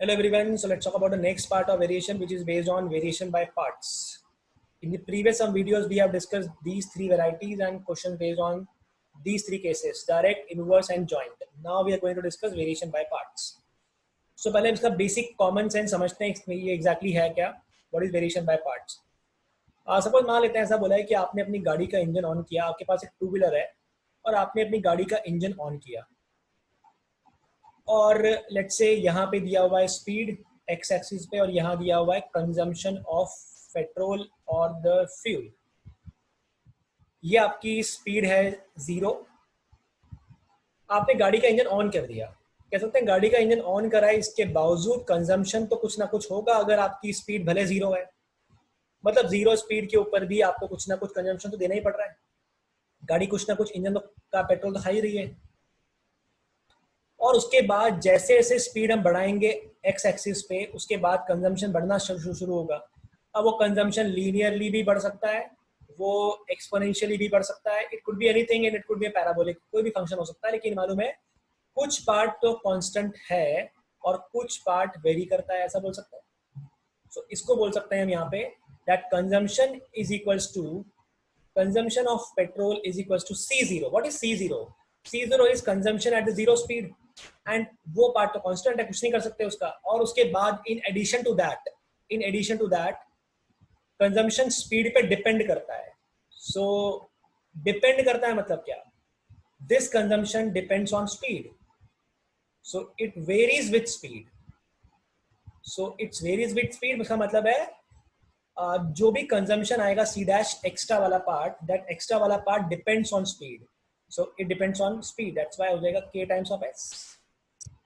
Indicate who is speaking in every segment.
Speaker 1: Hello everyone, so let's talk about the next part of variation, which is based on variation by parts. In the previous some videos we have discussed these three varieties and questions based on these three cases: direct, inverse and joint. Now we are going to discuss variation by parts. So पहले इसका basic common sense समझते हैं इसमें ये exactly है क्या, what is variation by parts. Suppose मान लेते हैं ऐसा बोला है कि आपने अपनी गाड़ी का इंजन ऑन किया, आपके पास एक टू व्हीलर है और आपने अपनी गाड़ी का इंजन ऑन किया और लेट्स से यहाँ पे दिया हुआ है स्पीड एक्स एक्सिस पे और यहाँ दिया हुआ है कंजम्पशन ऑफ पेट्रोल और द फ्यूल. ये आपकी स्पीड है 0. आपने गाड़ी का इंजन ऑन कर दिया, कह सकते हैं गाड़ी का इंजन ऑन करा है, इसके बावजूद कंजम्पशन तो कुछ ना कुछ होगा अगर आपकी स्पीड भले 0 है. मतलब 0 स्पीड के ऊपर भी आपको कुछ ना कुछ कंजम्पशन तो देना ही पड़ रहा है. गाड़ी कुछ ना कुछ इंजन का पेट्रोल तो खा ही रही है. और उसके बाद जैसे जैसे स्पीड हम बढ़ाएंगे एक्स एक्सिस पे, उसके बाद कंजम्पशन बढ़ना शुरू होगा. अब वो कंजम्पशन लीनियरली भी बढ़ सकता है, वो एक्सपोनेंशियली भी बढ़ सकता है. It could be anything and it could be parabolic, कोई भी फंक्शन हो सकता है. लेकिन मालूम है कुछ पार्ट तो कांस्टेंट है और कुछ पार्ट वेरी करता है, ऐसा बोल सकते हैं. सो इसको बोल सकते हैं हम यहाँ पे that consumption is equals to consumption of petrol is equals to C0. What is C0? C0 is consumption at the 0 speed and वो पार्ट तो कांस्टेंट है, कुछ नहीं कर सकते उसका. और उसके बाद in addition to that consumption speed पे डिपेंड करता है. सो डिपेंड करता है मतलब क्या? This consumption depends on speed, so it varies with speed. So it's varies with speed इसका मतलब है जो भी कंजम्पशन आएगा C डैश एक्स्ट्रा वाला पार्ट, दैट एक्स्ट्रा वाला part depends on speed. So it depends on speed. That's why हो जाएगा k times of s.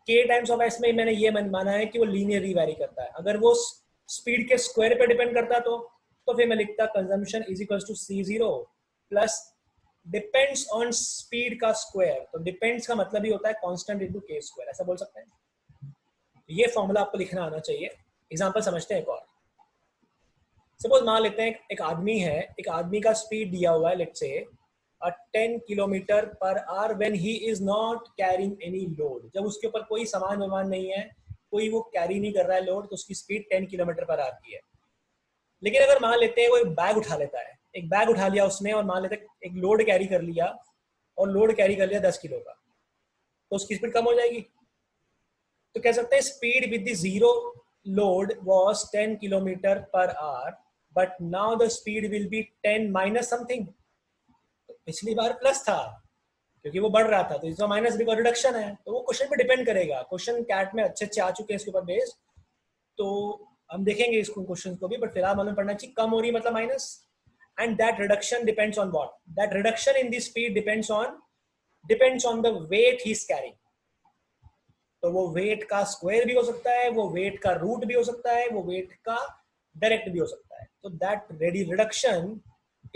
Speaker 1: k times of s में मैंने ये माना है कि वो लीनियरली वैरी करता है. अगर वो स्पीड के स्क्वायर पे डिपेंड करता तो फिर मैं लिखता consumption is equals to C0 plus depends on speed का स्क्वायर. तो डिपेंड्स का मतलब ही होता है कांस्टेंट इनटू k स्क्वायर, ऐसा बोल सकते हैं. ये फॉर्मूला आपको लिखना आना चाहिए. एग्जांपल समझते हैं एक और. सपोज मान लेते हैं एक आदमी है, एक आदमी का स्पीड दिया हुआ है let's say 10 kilometre per hour when he is not carrying any load. जब उसके ऊपर कोई सामान वामान नहीं है, कोई वो कैरी नहीं कर रहा है लोड, तो उसकी स्पीड 10 किलोमीटर पर आवर की है. लेकिन अगर मान लेते हैं वो एक बैग उठा लेता है, एक बैग उठा लिया उसने और मान लेते हैं एक लोड कैरी कर लिया और लोड कैरी कर लिया 10 किलो का, तो उसकी स्पीड कम हो जाएगी. तो कह सकते हैं speed with the 0 load was 10 kilometre per hour but now the speed will be 10 minus something. पिछली बार प्लस था क्योंकि वो बढ़ रहा था, तो इसका माइनस भी रिडक्शन है. तो वो क्वेश्चन पे डिपेंड करेगा. क्वेश्चन कैट में अच्छे अच्छे आ चुके हैं इसके ऊपर बेस्ड, तो हम देखेंगे इसको क्वेश्चन को भी. बट फिलहाल मालूम पड़ना चाहिए कम हो रही मतलब minus. And that reduction depends on what? That reduction in the speed depends on the weight he is carrying. तो वो वेट का स्क्वायर भी हो सकता है, वो वेट का रूट भी हो सकता है, वो वेट का डायरेक्ट भी हो सकता है. तो that reduction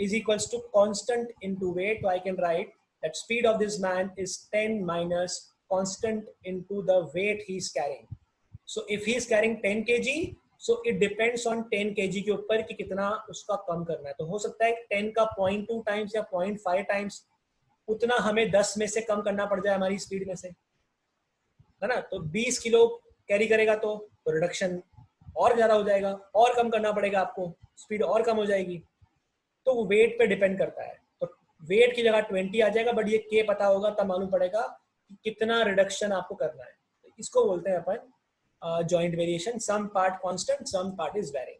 Speaker 1: is equals to constant into weight. So I can write that speed of this man is 10 minus constant into the weight he is carrying. So if he is carrying 10 kg, so it depends on 10 kg के ऊपर कि कितना उसका कम करना है. तो हो सकता है 10 का 0.2 टाइम्स या 0.5 टाइम्स उतना हमें 10 में से कम करना पड़ जाए हमारी स्पीड में से, है ना. तो 20 किलो कैरी करेगा तो रिडक्शन और ज्यादा हो जाएगा, और कम करना पड़ेगा आपको, स्पीड और कम हो जाएगी. तो वो वेट पे डिपेंड करता है. तो वेट की जगह 20 आ जाएगा, बट ये के पता होगा तब मालूम पड़ेगा कि कितना रिडक्शन आपको करना है. तो इसको बोलते हैं अपन joint variation. Some part constant, some part is varying.